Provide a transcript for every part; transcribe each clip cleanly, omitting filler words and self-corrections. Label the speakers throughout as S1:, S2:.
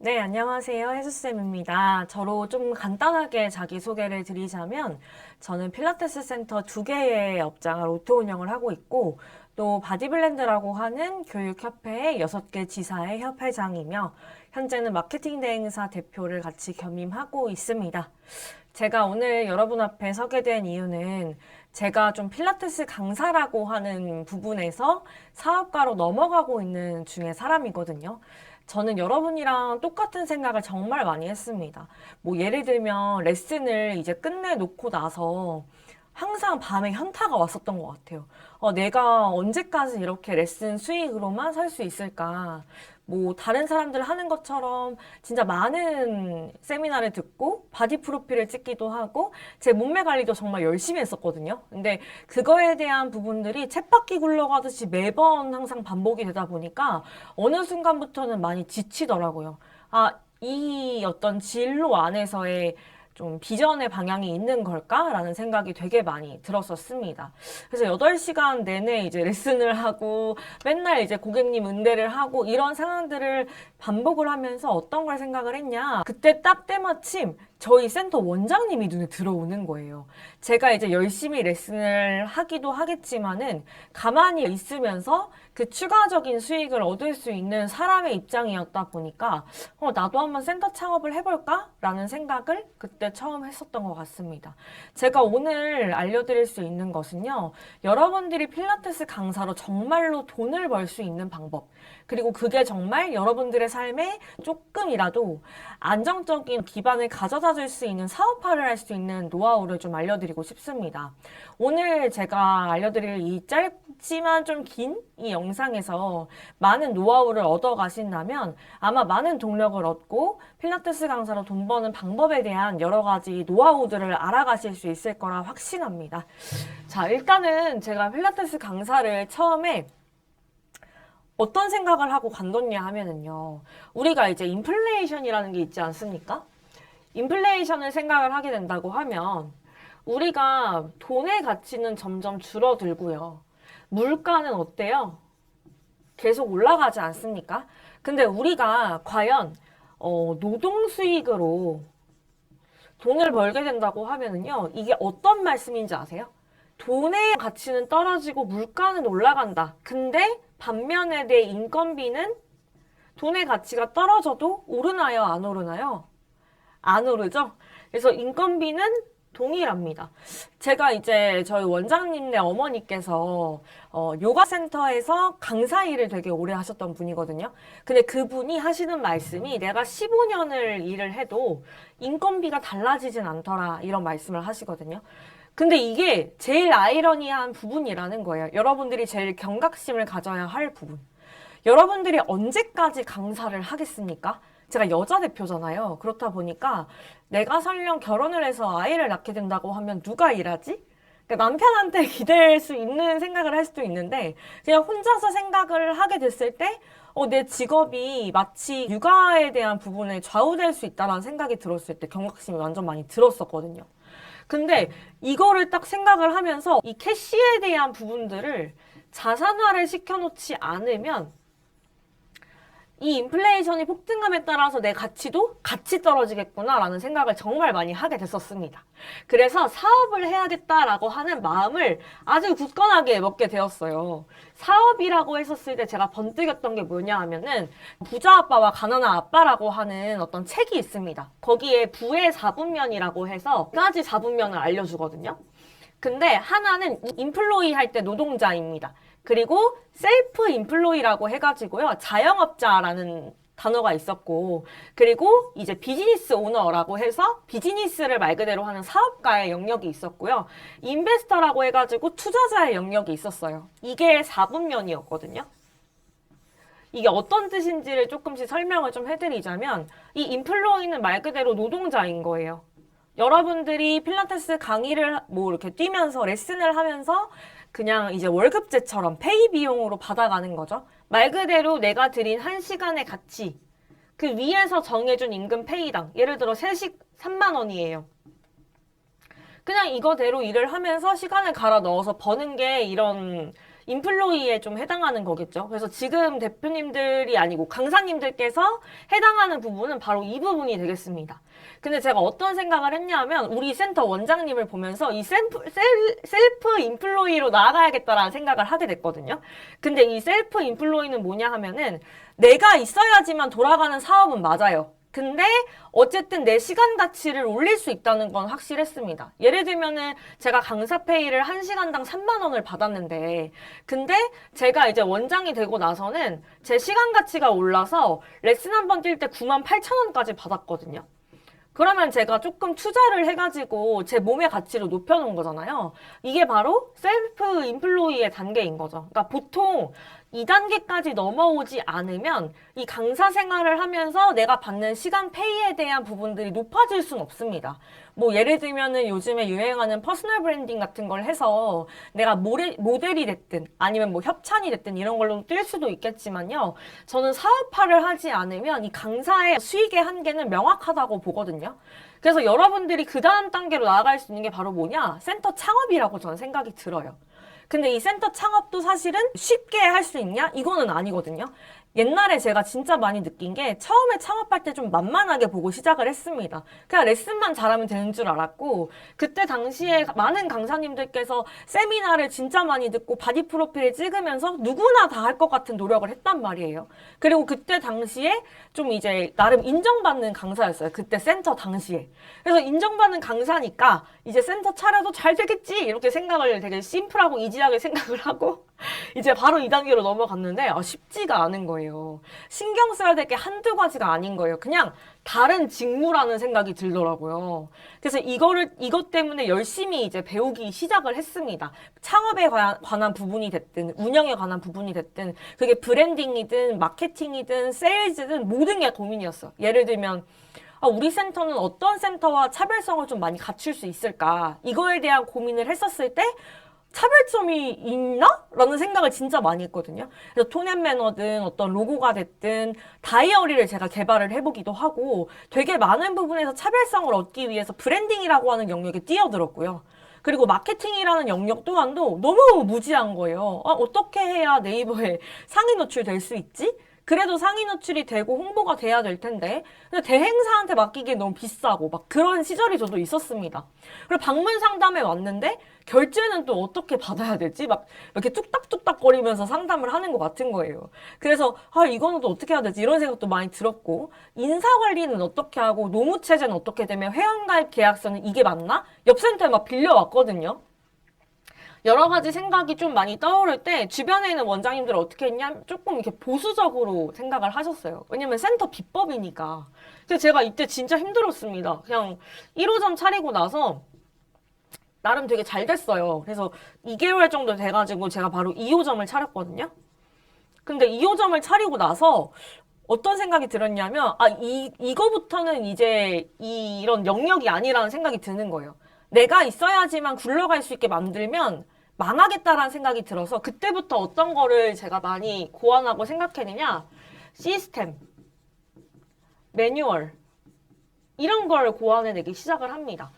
S1: 네, 안녕하세요. 혜수쌤입니다. 저로 좀 간단하게 자기소개를 드리자면, 저는 필라테스 센터 2개의 업장을 오토 운영을 하고 있고, 또 바디블렌드라고 하는 교육협회의 6개 지사의 협회장이며, 현재는 마케팅 대행사 대표를 같이 겸임하고 있습니다. 제가 오늘 여러분 앞에 서게 된 이유는 제가 좀 필라테스 강사라고 하는 부분에서 사업가로 넘어가고 있는 중에 사람이거든요. 저는 여러분이랑 똑같은 생각을 정말 많이 했습니다. 뭐 예를 들면 레슨을 이제 끝내놓고 나서 항상 밤에 현타가 왔었던 것 같아요. 내가 언제까지 이렇게 레슨 수익으로만 살 수 있을까? 뭐 다른 사람들 하는 것처럼 진짜 많은 세미나를 듣고 바디 프로필을 찍기도 하고 제 몸매 관리도 정말 열심히 했었거든요. 근데 그거에 대한 부분들이 쳇바퀴 굴러가듯이 매번 항상 반복이 되다 보니까 어느 순간부터는 많이 지치더라고요. 이 어떤 진로 안에서의 좀 비전의 방향이 있는 걸까라는 생각이 되게 많이 들었었습니다. 그래서 8시간 내내 이제 레슨을 하고 맨날 이제 고객님 응대를 하고 이런 상황들을 반복을 하면서 어떤 걸 생각을 했냐. 그때 딱 때마침 저희 센터 원장님이 눈에 들어오는 거예요. 제가 이제 열심히 레슨을 하기도 하겠지만은 가만히 있으면서 그 추가적인 수익을 얻을 수 있는 사람의 입장이었다 보니까 나도 한번 센터 창업을 해볼까? 라는 생각을 그때 처음 했었던 것 같습니다. 제가 오늘 알려드릴 수 있는 것은요. 여러분들이 필라테스 강사로 정말로 돈을 벌 수 있는 방법, 그리고 그게 정말 여러분들의 삶에 조금이라도 안정적인 기반을 가져다 줄 수 있는 사업화를 할 수 있는 노하우를 좀 알려드리고 싶습니다. 오늘 제가 알려드릴 이 짧지만 좀 긴 이 영상에서 많은 노하우를 얻어 가신다면 아마 많은 동력을 얻고 필라테스 강사로 돈 버는 방법에 대한 여러 가지 노하우들을 알아가실 수 있을 거라 확신합니다. 자, 일단은 제가 필라테스 강사를 처음에 어떤 생각을 하고 관뒀냐 하면은요. 우리가 이제 인플레이션이라는 게 있지 않습니까? 인플레이션을 생각을 하게 된다고 하면 우리가 돈의 가치는 점점 줄어들고요. 물가는 어때요? 계속 올라가지 않습니까? 근데 우리가 과연 노동 수익으로 돈을 벌게 된다고 하면은요. 이게 어떤 말씀인지 아세요? 돈의 가치는 떨어지고 물가는 올라간다. 근데 반면에 내 인건비는 돈의 가치가 떨어져도 오르나요? 안 오르나요? 안 오르죠? 그래서 인건비는 동일합니다. 제가 이제 저희 원장님네 어머니께서 요가 센터에서 강사 일을 되게 오래 하셨던 분이거든요. 근데 그분이 하시는 말씀이 내가 15년을 일을 해도 인건비가 달라지진 않더라 이런 말씀을 하시거든요. 근데 이게 제일 아이러니한 부분이라는 거예요. 여러분들이 제일 경각심을 가져야 할 부분. 여러분들이 언제까지 강사를 하겠습니까? 제가 여자 대표잖아요. 그렇다 보니까 내가 설령 결혼을 해서 아이를 낳게 된다고 하면 누가 일하지? 그러니까 남편한테 기댈 수 있는 생각을 할 수도 있는데 그냥 혼자서 생각을 하게 됐을 때 내 직업이 마치 육아에 대한 부분에 좌우될 수 있다는 생각이 들었을 때 경각심이 완전 많이 들었었거든요. 근데 이거를 딱 생각을 하면서 이 캐시에 대한 부분들을 자산화를 시켜놓지 않으면 이 인플레이션이 폭등함에 따라서 내 가치도 같이 떨어지겠구나라는 생각을 정말 많이 하게 됐었습니다. 그래서 사업을 해야겠다라고 하는 마음을 아주 굳건하게 먹게 되었어요. 사업이라고 했었을 때 제가 번뜩였던 게 뭐냐 하면은 부자 아빠와 가난한 아빠라고 하는 어떤 책이 있습니다. 거기에 부의 4분면이라고 해서 4가지 4분면을 알려주거든요. 근데 하나는 인플로이 할 때 노동자입니다. 그리고 셀프 인플로이라고 해가지고요. 자영업자라는 단어가 있었고, 그리고 이제 비즈니스 오너라고 해서 비즈니스를 말 그대로 하는 사업가의 영역이 있었고요. 인베스터라고 해가지고 투자자의 영역이 있었어요. 이게 4분면이었거든요. 이게 어떤 뜻인지를 조금씩 설명을 좀 해드리자면, 이 인플로이는 말 그대로 노동자인 거예요. 여러분들이 필라테스 강의를 뭐 이렇게 뛰면서 레슨을 하면서 그냥 이제 월급제처럼 페이 비용으로 받아가는 거죠. 말 그대로 내가 드린 1시간의 가치, 그 위에서 정해준 임금 페이당, 예를 들어 3시 3만 원이에요. 그냥 이거대로 일을 하면서 시간을 갈아 넣어서 버는 게 이런 인플로이에 좀 해당하는 거겠죠. 그래서 지금 대표님들이 아니고 강사님들께서 해당하는 부분은 바로 이 부분이 되겠습니다. 근데 제가 어떤 생각을 했냐면 우리 센터 원장님을 보면서 이 셀프 인플로이로 나아가야겠다라는 생각을 하게 됐거든요. 근데 이 셀프 인플로이는 뭐냐 하면은 내가 있어야지만 돌아가는 사업은 맞아요. 근데 어쨌든 내 시간 가치를 올릴 수 있다는 건 확실했습니다. 예를 들면은 제가 강사 페이를 1시간당 3만 원을 받았는데 근데 제가 이제 원장이 되고 나서는 제 시간 가치가 올라서 레슨 한 번 뛸 때 9만 8천 원까지 받았거든요. 그러면 제가 조금 투자를 해가지고 제 몸의 가치를 높여놓은 거잖아요. 이게 바로 셀프 인플로이의 단계인 거죠. 그러니까 보통 2단계까지 넘어오지 않으면 이 강사 생활을 하면서 내가 받는 시간 페이에 대한 부분들이 높아질 수는 없습니다. 뭐 예를 들면은 요즘에 유행하는 퍼스널 브랜딩 같은 걸 해서 내가 모델이 됐든 아니면 뭐 협찬이 됐든 이런 걸로 뛸 수도 있겠지만요. 저는 사업화를 하지 않으면 이 강사의 수익의 한계는 명확하다고 보거든요. 그래서 여러분들이 그 다음 단계로 나아갈 수 있는 게 바로 뭐냐? 센터 창업이라고 저는 생각이 들어요. 근데 이 센터 창업도 사실은 쉽게 할 수 있냐? 이거는 아니거든요. 옛날에 제가 진짜 많이 느낀 게 처음에 창업할 때 좀 만만하게 보고 시작을 했습니다. 그냥 레슨만 잘하면 되는 줄 알았고 그때 당시에 많은 강사님들께서 세미나를 진짜 많이 듣고 바디 프로필을 찍으면서 누구나 다 할 것 같은 노력을 했단 말이에요. 그리고 그때 당시에 좀 이제 나름 인정받는 강사였어요. 그때 센터 당시에. 그래서 인정받는 강사니까 이제 센터 차려도 잘 되겠지 이렇게 생각을 되게 심플하고 이지하게 생각을 하고 이제 바로 2단계로 넘어갔는데 쉽지가 않은 거예요. 신경 써야 될 게 한두 가지가 아닌 거예요. 그냥 다른 직무라는 생각이 들더라고요. 그래서 이것 때문에 열심히 이제 배우기 시작을 했습니다. 창업에 관한 부분이 됐든, 운영에 관한 부분이 됐든, 그게 브랜딩이든, 마케팅이든, 세일즈든 모든 게 고민이었어요. 예를 들면, 우리 센터는 어떤 센터와 차별성을 좀 많이 갖출 수 있을까? 이거에 대한 고민을 했었을 때, 차별점이 있나? 라는 생각을 진짜 많이 했거든요. 그래서 톤앤 매너든 어떤 로고가 됐든 다이어리를 제가 개발을 해보기도 하고 되게 많은 부분에서 차별성을 얻기 위해서 브랜딩이라고 하는 영역에 뛰어들었고요. 그리고 마케팅이라는 영역 또한도 너무 무지한 거예요. 어떻게 해야 네이버에 상위 노출될 수 있지? 그래도 상위 노출이 되고 홍보가 돼야 될 텐데 근데 대행사한테 맡기기엔 너무 비싸고 막 그런 시절이 저도 있었습니다. 그리고 방문 상담에 왔는데 결제는 또 어떻게 받아야 되지? 막 이렇게 뚝딱뚝딱 거리면서 상담을 하는 것 같은 거예요. 그래서 이거는 또 어떻게 해야 되지? 이런 생각도 많이 들었고 인사관리는 어떻게 하고 노무체제는 어떻게 되면 회원가입 계약서는 이게 맞나? 옆센터에 막 빌려왔거든요. 여러 가지 생각이 좀 많이 떠오를 때 주변에 있는 원장님들은 어떻게 했냐? 조금 이렇게 보수적으로 생각을 하셨어요. 왜냐면 센터 비법이니까. 근데 제가 이때 진짜 힘들었습니다. 그냥 1호점 차리고 나서 나름 되게 잘 됐어요. 그래서 2개월 정도 돼가지고 제가 바로 2호점을 차렸거든요. 근데 2호점을 차리고 나서 어떤 생각이 들었냐면 이거부터는 이제 이런 영역이 아니라는 생각이 드는 거예요. 내가 있어야지만 굴러갈 수 있게 만들면 망하겠다라는 생각이 들어서 그때부터 어떤 거를 제가 많이 고안하고 생각했느냐 시스템, 매뉴얼 이런 걸 고안해내기 시작을 합니다.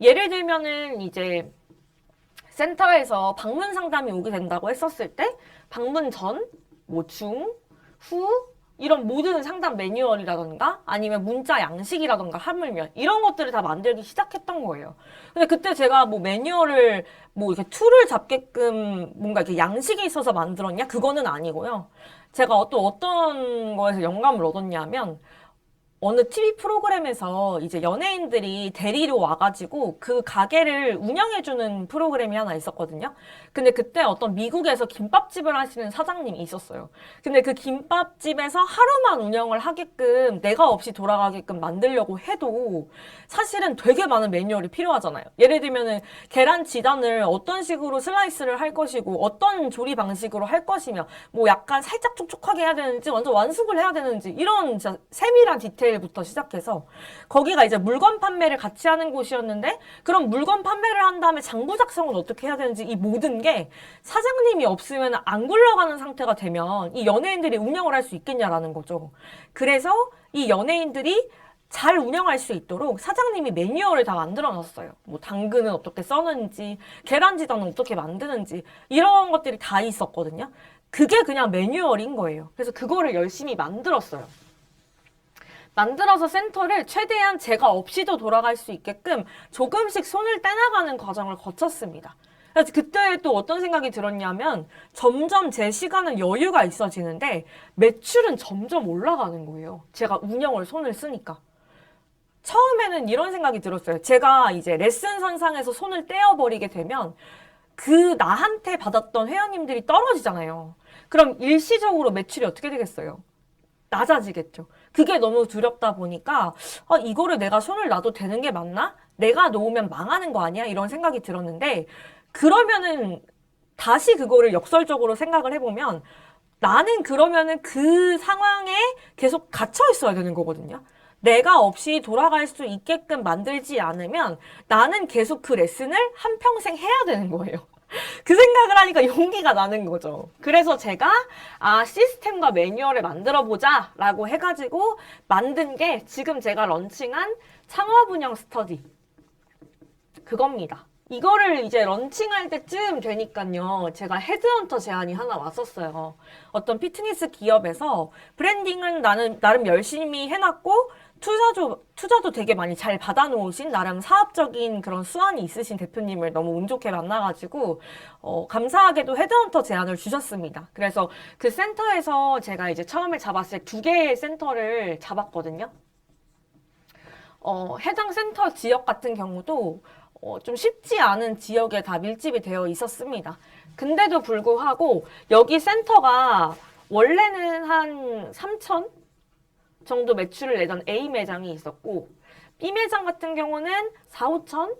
S1: 예를 들면은 이제 센터에서 방문 상담이 오게 된다고 했었을 때 방문 전, 뭐 중, 후 이런 모든 상담 매뉴얼이라던가 아니면 문자 양식이라던가 하물며 이런 것들을 다 만들기 시작했던 거예요. 근데 그때 제가 뭐 매뉴얼을 뭐 이렇게 툴을 잡게끔 뭔가 이렇게 양식이 있어서 만들었냐? 그거는 아니고요. 제가 또 어떤 거에서 영감을 얻었냐면 어느 TV 프로그램에서 이제 연예인들이 데리러 와가지고 그 가게를 운영해주는 프로그램이 하나 있었거든요. 근데 그때 어떤 미국에서 김밥집을 하시는 사장님이 있었어요. 근데 그 김밥집에서 하루만 운영을 하게끔 내가 없이 돌아가게끔 만들려고 해도 사실은 되게 많은 매뉴얼이 필요하잖아요. 예를 들면은 계란 지단을 어떤 식으로 슬라이스를 할 것이고 어떤 조리 방식으로 할 것이며 뭐 약간 살짝 촉촉하게 해야 되는지 완전 완숙을 해야 되는지 이런 진짜 세밀한 디테일부터 시작해서 거기가 이제 물건 판매를 같이 하는 곳이었는데 그럼 물건 판매를 한 다음에 장부 작성은 어떻게 해야 되는지 이 모든 게 사장님이 없으면 안 굴러가는 상태가 되면 이 연예인들이 운영을 할 수 있겠냐라는 거죠. 그래서 이 연예인들이 잘 운영할 수 있도록 사장님이 매뉴얼을 다 만들어 놨어요. 뭐 당근은 어떻게 써는지, 계란지단은 어떻게 만드는지 이런 것들이 다 있었거든요. 그게 그냥 매뉴얼인 거예요. 그래서 그거를 열심히 만들었어요. 만들어서 센터를 최대한 제가 없이도 돌아갈 수 있게끔 조금씩 손을 떼나가는 과정을 거쳤습니다. 그래서 그때 또 어떤 생각이 들었냐면 점점 제 시간은 여유가 있어지는데 매출은 점점 올라가는 거예요. 제가 운영을 손을 쓰니까. 처음에는 이런 생각이 들었어요. 제가 이제 레슨 선상에서 손을 떼어버리게 되면 그 나한테 받았던 회원님들이 떨어지잖아요. 그럼 일시적으로 매출이 어떻게 되겠어요? 낮아지겠죠. 그게 너무 두렵다 보니까 이거를 내가 손을 놔도 되는 게 맞나? 내가 놓으면 망하는 거 아니야? 이런 생각이 들었는데 그러면은 다시 그거를 역설적으로 생각을 해보면 나는 그러면은 그 상황에 계속 갇혀 있어야 되는 거거든요. 내가 없이 돌아갈 수 있게끔 만들지 않으면 나는 계속 그 레슨을 한평생 해야 되는 거예요. 그 생각을 하니까 용기가 나는 거죠. 그래서 제가 시스템과 매뉴얼을 만들어 보자 라고 해가지고 만든 게 지금 제가 런칭한 창업운영 스터디 그겁니다. 이거를 이제 런칭할 때쯤 되니까요. 제가 헤드헌터 제안이 하나 왔었어요. 어떤 피트니스 기업에서 브랜딩은 나름 열심히 해놨고 투자도 되게 많이 잘 받아놓으신 나름 사업적인 그런 수완이 있으신 대표님을 너무 운 좋게 만나가지고 감사하게도 헤드헌터 제안을 주셨습니다. 그래서 그 센터에서 제가 이제 처음에 잡았을 때 2개의 센터를 잡았거든요. 해당 센터 지역 같은 경우도 좀 쉽지 않은 지역에 다 밀집이 되어 있었습니다. 근데도 불구하고 여기 센터가 원래는 한 3천 정도 매출을 내던 A 매장이 있었고 B 매장 같은 경우는 4, 5천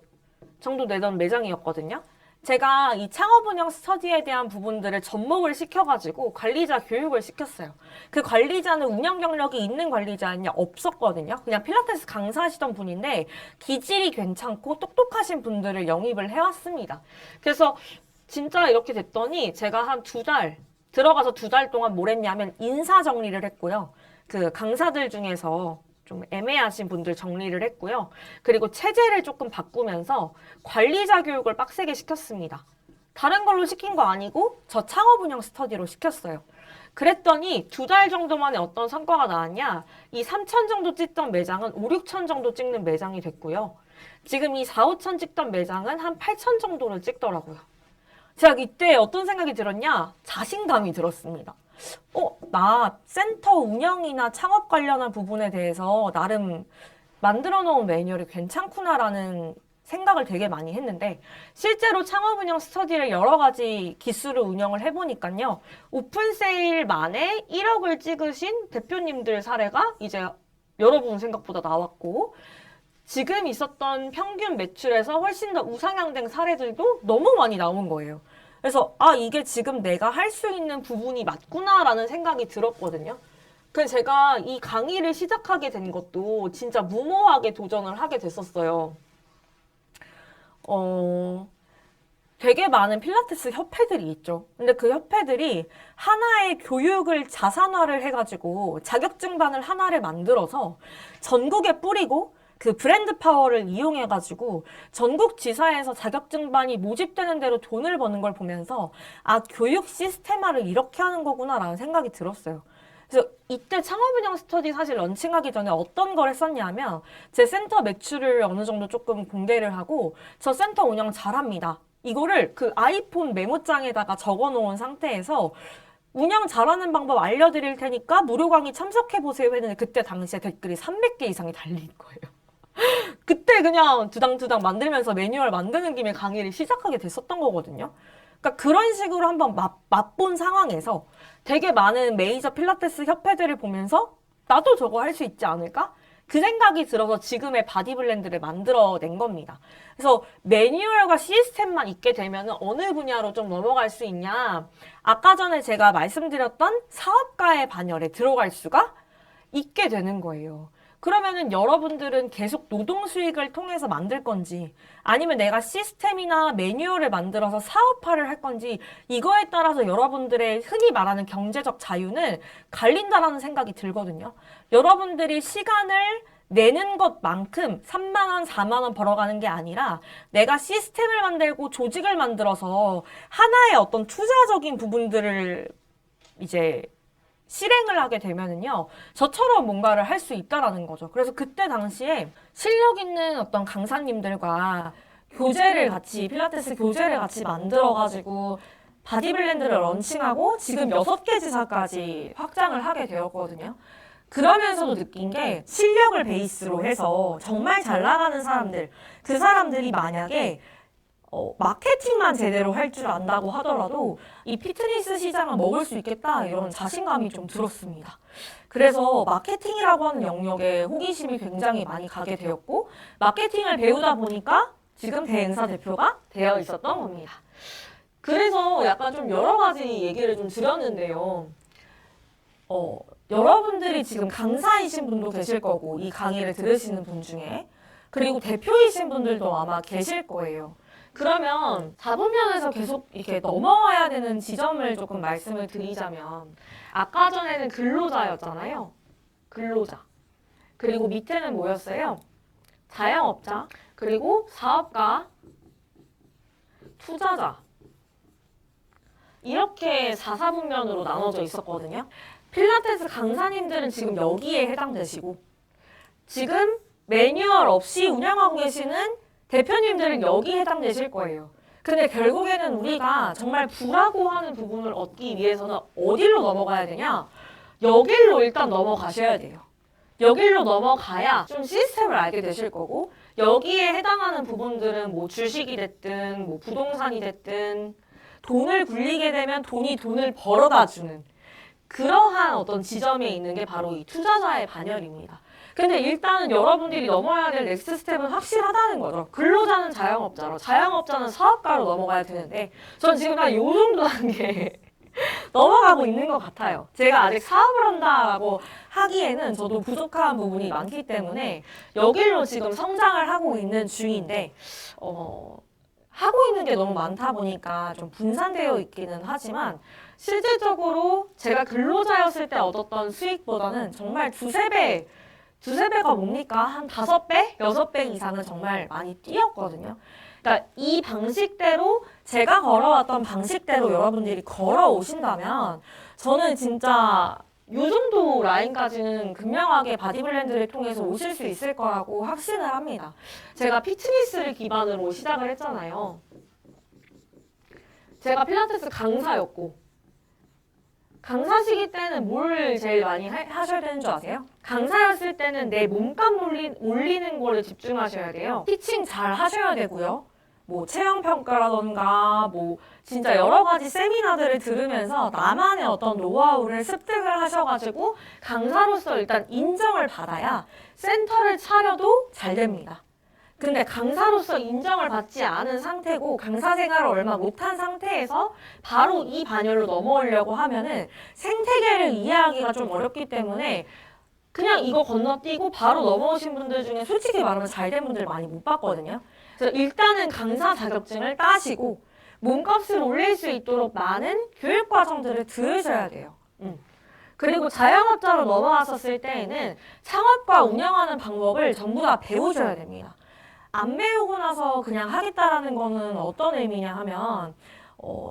S1: 정도 내던 매장이었거든요. 제가 이 창업운영 스터디에 대한 부분들을 접목을 시켜가지고 관리자 교육을 시켰어요. 그 관리자는 운영 경력이 있는 관리자는 없었거든요. 그냥 필라테스 강사하시던 분인데 기질이 괜찮고 똑똑하신 분들을 영입을 해왔습니다. 그래서 진짜 이렇게 됐더니 제가 한 2달, 들어가서 2달 동안 뭘 했냐면 인사 정리를 했고요. 그 강사들 중에서 좀 애매하신 분들 정리를 했고요. 그리고 체제를 조금 바꾸면서 관리자 교육을 빡세게 시켰습니다. 다른 걸로 시킨 거 아니고 저 창업운영 스터디로 시켰어요. 그랬더니 2달 정도 만에 어떤 성과가 나왔냐? 이 3천 정도 찍던 매장은 5, 6천 정도 찍는 매장이 됐고요. 지금 이 4, 5천 찍던 매장은 한 8천 정도를 찍더라고요. 제가 이때 어떤 생각이 들었냐? 자신감이 들었습니다. 나 센터 운영이나 창업 관련한 부분에 대해서 나름 만들어 놓은 매뉴얼이 괜찮구나라는 생각을 되게 많이 했는데 실제로 창업 운영 스터디를 여러 가지 기술을 운영을 해보니까요. 오픈 세일 만에 1억을 찍으신 대표님들 사례가 이제 여러분 생각보다 나왔고 지금 있었던 평균 매출에서 훨씬 더 우상향된 사례들도 너무 많이 나온 거예요. 그래서 이게 지금 내가 할 수 있는 부분이 맞구나라는 생각이 들었거든요. 그래서 제가 이 강의를 시작하게 된 것도 진짜 무모하게 도전을 하게 됐었어요. 되게 많은 필라테스 협회들이 있죠. 근데 그 협회들이 하나의 교육을 자산화를 해가지고 자격증반을 하나를 만들어서 전국에 뿌리고 그 브랜드 파워를 이용해가지고 전국 지사에서 자격증반이 모집되는 대로 돈을 버는 걸 보면서 교육 시스템화를 이렇게 하는 거구나라는 생각이 들었어요. 그래서 이때 창업운영 스터디 사실 런칭하기 전에 어떤 걸 했었냐면 제 센터 매출을 어느 정도 조금 공개를 하고 저 센터 운영 잘합니다. 이거를 그 아이폰 메모장에다가 적어놓은 상태에서 운영 잘하는 방법 알려드릴 테니까 무료 강의 참석해보세요 했는데 그때 당시에 댓글이 300개 이상이 달린 거예요. 그때 그냥 두당두당 만들면서 매뉴얼 만드는 김에 강의를 시작하게 됐었던 거거든요. 그러니까 그런 식으로 한번 맛본 상황에서 되게 많은 메이저 필라테스 협회들을 보면서 나도 저거 할 수 있지 않을까? 그 생각이 들어서 지금의 바디블렌드를 만들어낸 겁니다. 그래서 매뉴얼과 시스템만 있게 되면 어느 분야로 좀 넘어갈 수 있냐? 아까 전에 제가 말씀드렸던 사업가의 반열에 들어갈 수가 있게 되는 거예요. 그러면은 여러분들은 계속 노동 수익을 통해서 만들 건지 아니면 내가 시스템이나 매뉴얼을 만들어서 사업화를 할 건지 이거에 따라서 여러분들의 흔히 말하는 경제적 자유는 갈린다라는 생각이 들거든요. 여러분들이 시간을 내는 것만큼 3만 원, 4만 원 벌어가는 게 아니라 내가 시스템을 만들고 조직을 만들어서 하나의 어떤 투자적인 부분들을 이제 실행을 하게 되면은요, 저처럼 뭔가를 할 수 있다라는 거죠. 그래서 그때 당시에 실력 있는 어떤 강사님들과 필라테스 교재를 같이 만들어가지고 바디블렌드를 런칭하고 지금 6개 지사까지 확장을 하게 되었거든요. 그러면서도 느낀 게 실력을 베이스로 해서 정말 잘 나가는 사람들, 그 사람들이 만약에 마케팅만 제대로 할 줄 안다고 하더라도 이 피트니스 시장을 먹을 수 있겠다 이런 자신감이 좀 들었습니다. 그래서 마케팅이라고 하는 영역에 호기심이 굉장히 많이 가게 되었고 마케팅을 배우다 보니까 지금 대행사 대표가 되어 있었던 겁니다. 그래서 약간 좀 여러 가지 얘기를 좀 드렸는데요. 여러분들이 지금 강사이신 분도 계실 거고 이 강의를 들으시는 분 중에 그리고 대표이신 분들도 아마 계실 거예요. 그러면 자본면에서 계속 이렇게 넘어와야 되는 지점을 조금 말씀을 드리자면 아까 전에는 근로자였잖아요. 근로자. 그리고 밑에는 뭐였어요? 자영업자. 그리고 사업가, 투자자. 이렇게 4사분면으로 나눠져 있었거든요. 필라테스 강사님들은 지금 여기에 해당되시고 지금 매뉴얼 없이 운영하고 계시는 대표님들은 여기에 해당되실 거예요. 근데 결국에는 우리가 정말 부라고 하는 부분을 얻기 위해서는 어디로 넘어가야 되냐? 여길로 일단 넘어가셔야 돼요. 여길로 넘어가야 좀 시스템을 알게 되실 거고 여기에 해당하는 부분들은 뭐 주식이 됐든 뭐 부동산이 됐든 돈을 굴리게 되면 돈을 벌어다 주는 그러한 어떤 지점에 있는 게 바로 이 투자자의 반열입니다. 근데 일단은 여러분들이 넘어야 될 넥스트 스텝은 확실하다는 거죠. 근로자는 자영업자로, 자영업자는 사업가로 넘어가야 되는데 전 지금 한 요 정도 단계 넘어가고 있는 것 같아요. 제가 아직 사업을 한다라고 하기에는 저도 부족한 부분이 많기 때문에 여기로 지금 성장을 하고 있는 중인데 하고 있는 게 너무 많다 보니까 좀 분산되어 있기는 하지만 실질적으로 제가 근로자였을 때 얻었던 수익보다는 정말 두세 배가 뭡니까? 한 5배? 6배 이상은 정말 많이 뛰었거든요. 그러니까 이 방식대로 제가 걸어왔던 방식대로 여러분들이 걸어오신다면 저는 진짜 요 정도 라인까지는 극명하게 바디블렌드를 통해서 오실 수 있을 거라고 확신을 합니다. 제가 피트니스를 기반으로 시작을 했잖아요. 제가 필라테스 강사였고 강사시기 때는 뭘 제일 많이 하셔야 되는 줄 아세요? 강사였을 때는 내 몸값 올리는 거를 집중하셔야 돼요. 티칭 잘 하셔야 되고요. 뭐 체형평가라던가 뭐 진짜 여러 가지 세미나들을 들으면서 나만의 어떤 노하우를 습득을 하셔가지고 강사로서 일단 인정을 받아야 센터를 차려도 잘 됩니다. 근데 강사로서 인정을 받지 않은 상태고 강사 생활을 얼마 못한 상태에서 바로 이 반열로 넘어오려고 하면은 생태계를 이해하기가 좀 어렵기 때문에 그냥 이거 건너뛰고 바로 넘어오신 분들 중에 솔직히 말하면 잘 된 분들 많이 못 봤거든요. 그래서 일단은 강사 자격증을 따시고 몸값을 올릴 수 있도록 많은 교육 과정들을 들으셔야 돼요. 그리고 자영업자로 넘어왔었을 때에는 창업과 운영하는 방법을 전부 다 배우셔야 됩니다. 안 배우고 나서 그냥 하겠다라는 거는 어떤 의미냐 하면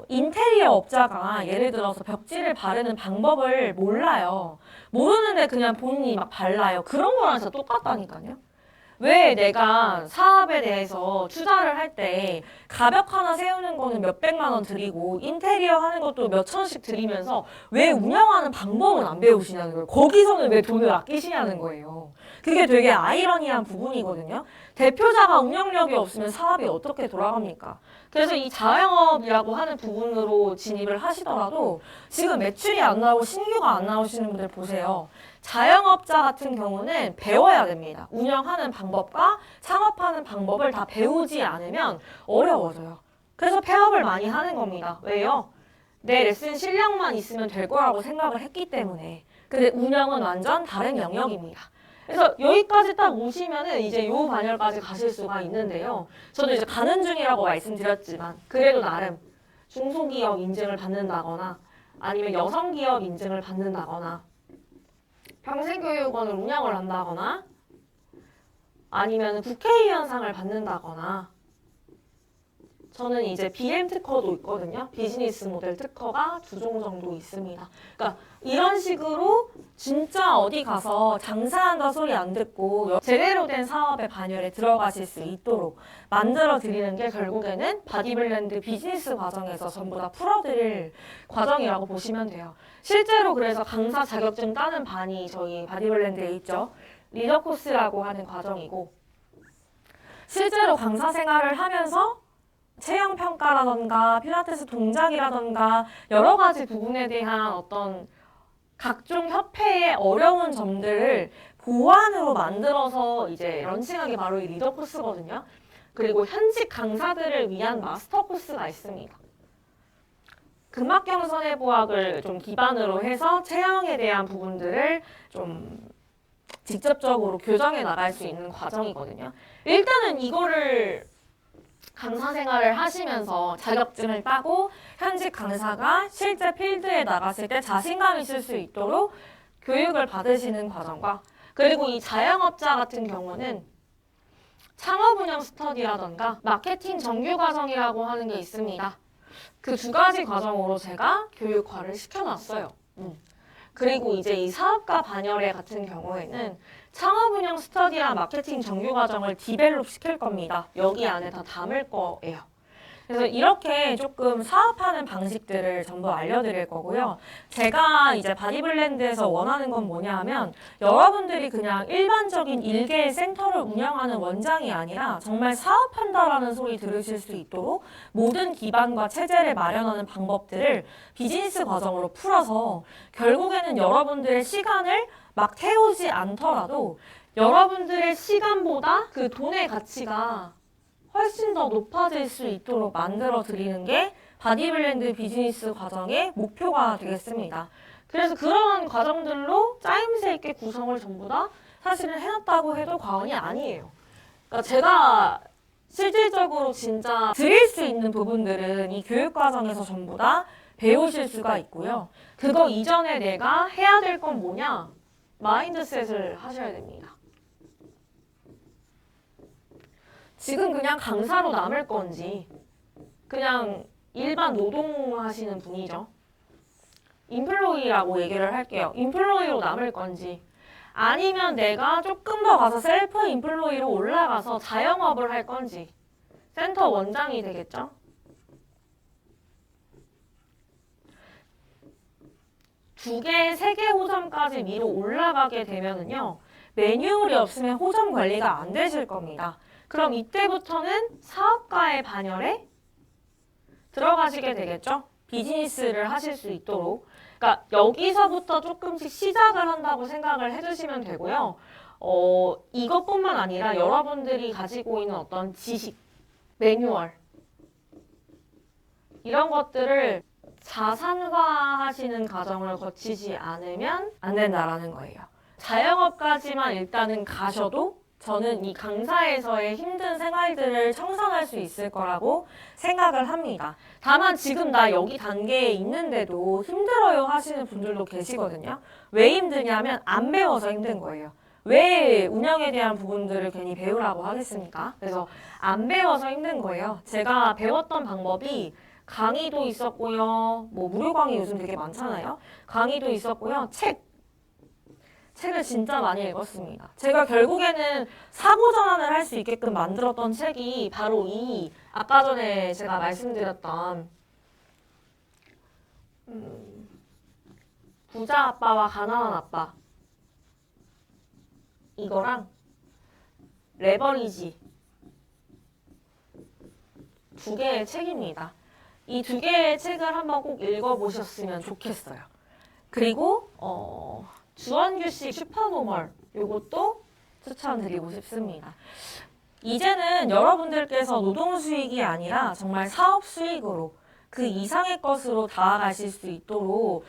S1: 인테리어 업자가 예를 들어서 벽지를 바르는 방법을 몰라요. 모르는데 그냥 본인이 막 발라요. 그런 거랑 진짜 똑같다니까요. 왜 내가 사업에 대해서 투자를 할 때 가벽 하나 세우는 거는 몇백만 원 들이고 인테리어 하는 것도 몇천씩 들이면서 왜 운영하는 방법은 안 배우시냐는 거예요. 거기서는 왜 돈을 아끼시냐는 거예요. 그게 되게 아이러니한 부분이거든요. 대표자가 운영력이 없으면 사업이 어떻게 돌아갑니까? 그래서 이 자영업이라고 하는 부분으로 진입을 하시더라도 지금 매출이 안 나오고 신규가 안 나오시는 분들 보세요. 자영업자 같은 경우는 배워야 됩니다. 운영하는 방법과 창업하는 방법을 다 배우지 않으면 어려워져요. 그래서 폐업을 많이 하는 겁니다. 왜요? 내 레슨 실력만 있으면 될 거라고 생각을 했기 때문에. 근데 운영은 완전 다른 영역입니다. 그래서 여기까지 딱 오시면은 이제 요 반열까지 가실 수가 있는데요. 저도 이제 가는 중이라고 말씀드렸지만 그래도 나름 중소기업 인증을 받는다거나 아니면 여성기업 인증을 받는다거나 평생교육원을 운영을 한다거나 아니면 국회의원상을 받는다거나, 저는 이제 BM 특허도 있거든요. 비즈니스 모델 특허가 2종 정도 있습니다. 그러니까 이런 식으로 진짜 어디 가서 장사한다 소리 안 듣고 제대로 된 사업의 반열에 들어가실 수 있도록 만들어 드리는 게 결국에는 바디빌랜드 비즈니스 과정에서 전부 다 풀어드릴 과정이라고 보시면 돼요. 실제로 그래서 강사 자격증 따는 반이 저희 바디빌랜드에 있죠. 리더 코스라고 하는 과정이고, 실제로 강사 생활을 하면서 체형 평가라던가 필라테스 동작이라던가 여러 가지 부분에 대한 어떤 각종 협회의 어려운 점들을 보완으로 만들어서 이제 런칭한 게 바로 이 리더 코스거든요. 그리고 현직 강사들을 위한 마스터 코스가 있습니다. 근막경선의 보학을 좀 기반으로 해서 체형에 대한 부분들을 좀 직접적으로 교정해 나갈 수 있는 과정이거든요. 일단은 이거를 강사 생활을 하시면서 자격증을 따고 현직 강사가 실제 필드에 나갔을 때 자신감 있을 수 있도록 교육을 받으시는 과정과, 그리고 이 자영업자 같은 경우는 창업운영 스터디라던가 마케팅 정규 과정이라고 하는 게 있습니다. 그 2가지 과정으로 제가 교육화를 시켜놨어요. 그리고 이제 이 사업가 반열에 같은 경우에는 창업운영 스터디랑 마케팅 정규 과정을 디벨롭 시킬 겁니다. 여기 안에 다 담을 거예요. 그래서 이렇게 조금 사업하는 방식들을 전부 알려드릴 거고요. 제가 이제 바디블렌드에서 원하는 건 뭐냐 하면, 여러분들이 그냥 일반적인 일개의 센터를 운영하는 원장이 아니라 정말 사업한다라는 소리 들으실 수 있도록 모든 기반과 체제를 마련하는 방법들을 비즈니스 과정으로 풀어서 결국에는 여러분들의 시간을 막 태우지 않더라도 여러분들의 시간보다 그 돈의 가치가 훨씬 더 높아질 수 있도록 만들어 드리는 게 바디빌랜드 비즈니스 과정의 목표가 되겠습니다. 그래서 그러한 과정들로 짜임새 있게 구성을 전부 다 사실은 해놨다고 해도 과언이 아니에요. 그러니까 제가 실질적으로 진짜 드릴 수 있는 부분들은 이 교육 과정에서 전부 다 배우실 수가 있고요. 그거 이전에 내가 해야 될 건 뭐냐? 마인드셋을 하셔야 됩니다. 지금 그냥 강사로 남을 건지, 그냥 일반 노동하시는 분이죠. 인플로이라고 얘기를 할게요. 인플로이로 남을 건지, 아니면 내가 조금 더 가서 셀프 인플로이로 올라가서 자영업을 할 건지, 센터 원장이 되겠죠. 두 개, 3개 호점까지 위로 올라가게 되면은요, 매뉴얼이 없으면 호점 관리가 안 되실 겁니다. 그럼 이때부터는 사업가의 반열에 들어가시게 되겠죠? 비즈니스를 하실 수 있도록. 그러니까 여기서부터 조금씩 시작을 한다고 생각을 해주시면 되고요. 이것뿐만 아니라 여러분들이 가지고 있는 어떤 지식, 매뉴얼, 이런 것들을 자산화하시는 과정을 거치지 않으면 안 된다라는 거예요. 자영업까지만 일단은 가셔도 저는 이 강사에서의 힘든 생활들을 청산할 수 있을 거라고 생각을 합니다. 다만 지금 나 여기 단계에 있는데도 힘들어요 하시는 분들도 계시거든요. 왜 힘드냐면 안 배워서 힘든 거예요. 왜 운영에 대한 부분들을 괜히 배우라고 하겠습니까? 그래서 안 배워서 힘든 거예요. 제가 배웠던 방법이 강의도 있었고요. 뭐 무료 강의 요즘 되게 많잖아요. 강의도 있었고요. 책을 진짜 많이 읽었습니다. 제가 결국에는 사고 전환을 할 수 있게끔 만들었던 책이 바로 이 아까 전에 제가 말씀드렸던 부자 아빠와 가난한 아빠, 이거랑 레버리지, 2개의 책입니다. 이 2개의 책을 한번 꼭 읽어보셨으면 좋겠어요. 그리고 주원규씨 슈퍼노멀, 요것도 추천드리고 싶습니다. 이제는 여러분들께서 노동 수익이 아니라 정말 사업 수익으로 그 이상의 것으로 다가가실 수 있도록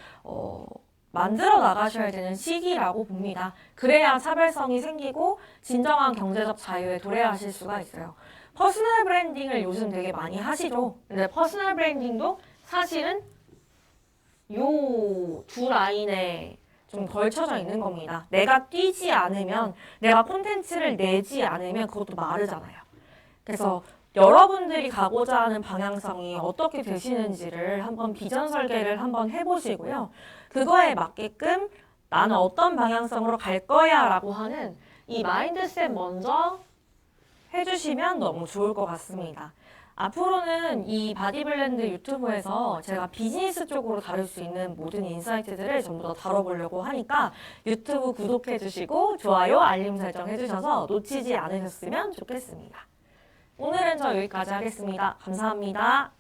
S1: 만들어 나가셔야 되는 시기라고 봅니다. 그래야 차별성이 생기고 진정한 경제적 자유에 도래하실 수가 있어요. 퍼스널 브랜딩을 요즘 되게 많이 하시죠. 근데 퍼스널 브랜딩도 사실은 요 2 라인에 좀 걸쳐져 있는 겁니다. 내가 뛰지 않으면, 내가 콘텐츠를 내지 않으면 그것도 마르잖아요. 그래서 여러분들이 가고자 하는 방향성이 어떻게 되시는지를 한번 비전 설계를 한번 해보시고요. 그거에 맞게끔 나는 어떤 방향성으로 갈 거야 라고 하는 이 마인드셋 먼저 해주시면 너무 좋을 것 같습니다. 앞으로는 이 바디블렌드 유튜브에서 제가 비즈니스 쪽으로 다룰 수 있는 모든 인사이트들을 전부 다 다뤄보려고 하니까 유튜브 구독해주시고 좋아요, 알림 설정 해주셔서 놓치지 않으셨으면 좋겠습니다. 오늘은 저 여기까지 하겠습니다. 감사합니다.